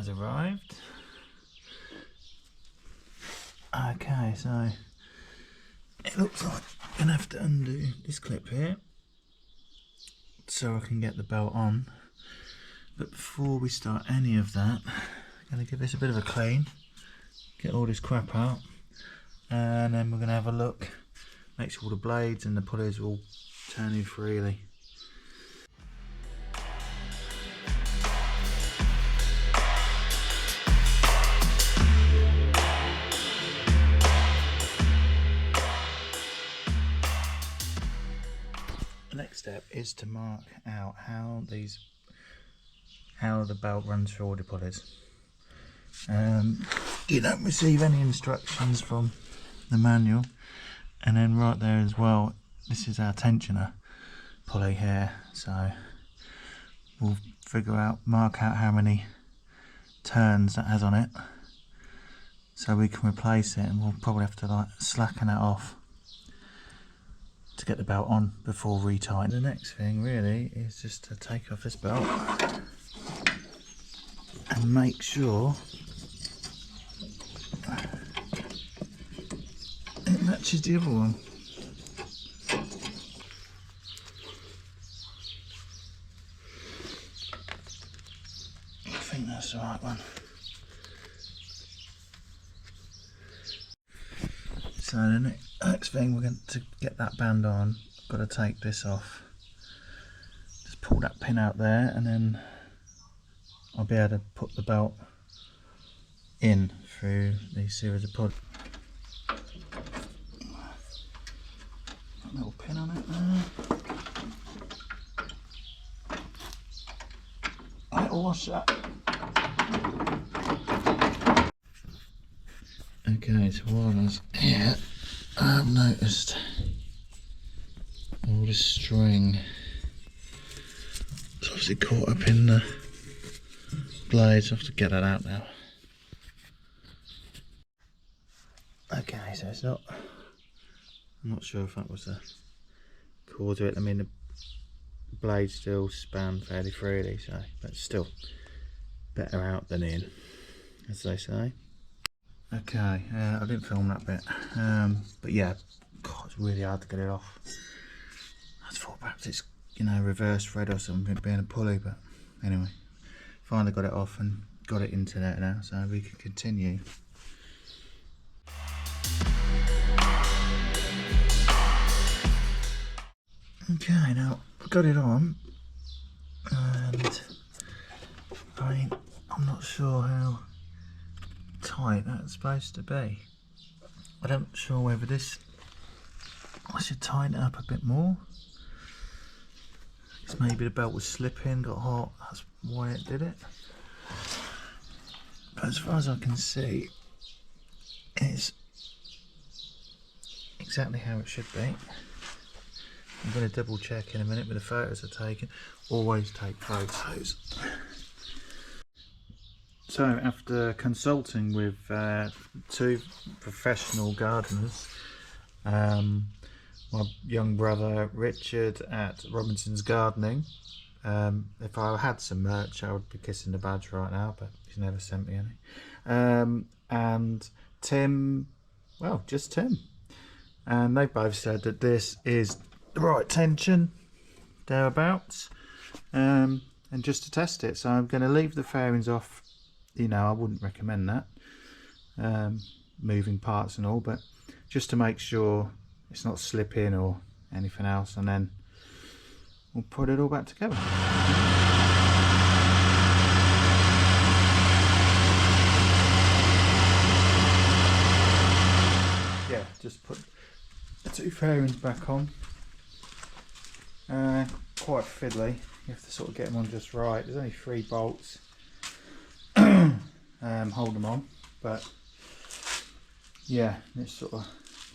has arrived. Okay, so it looks like I'm going to have to undo this clip here so I can get the belt on. But before we start any of that, I'm going to give this a bit of a clean, get all this crap out, and then we're going to have a look, make sure all the blades and the pulleys are all turning freely. The next step is to mark out how the belt runs through all the pulleys. You don't receive any instructions from the manual, and then right there as well, this is our tensioner pulley here, so we'll mark out how many turns that has on it so we can replace it, and we'll probably have to like slacken that off to get the belt on before retightening. The next thing really is just to take off this belt and make sure it matches the other one. I think that's the right one. So the next thing, we're going to get that band on, I've got to take this off. Just pull that pin out there, and then I'll be able to put the belt in through these series of pods. Got a little pin on it there. I'll wash that. Okay, so while I was here, I've noticed all this string. It's obviously caught up in the blades. I have to get that out now. Okay, so it's not, I'm not sure if that was the cause of it. I mean, the blades still span fairly freely, so, but it's still better out than in, as they say. Okay, I didn't film that bit, but yeah, God, it's really hard to get it off. I thought perhaps it's, you know, reverse thread or something being a pulley, but anyway, finally got it off and got it into there now, so we can continue. Okay, now I've got it on, and I'm not sure how tight that's supposed to be. I'm not sure whether I should tighten it up a bit more. It's maybe the belt was slipping, got hot, that's why it did it. But as far as I can see, it's exactly how it should be. I'm going to double check in a minute with the photos I've taken. Always take photos. So after consulting with two professional gardeners, my young brother Richard at Robinson's Gardening, if I had some merch I would be kissing the badge right now, but he's never sent me any, and Tim, well, just Tim, and they both said that this is the right tension, thereabouts, and just to test it. So I'm going to leave the fairings off. You know, I wouldn't recommend that, moving parts and all, but just to make sure it's not slipping or anything else, and then we'll put it all back together. Yeah, just put the two fairings back on. Quite fiddly, you have to sort of get them on just right. There's only 3 bolts. Hold them on, but yeah, it's sort of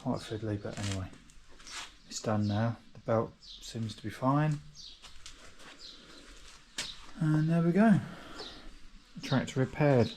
quite fiddly, but anyway, it's done now. The belt seems to be fine, and there we go, tractor repaired.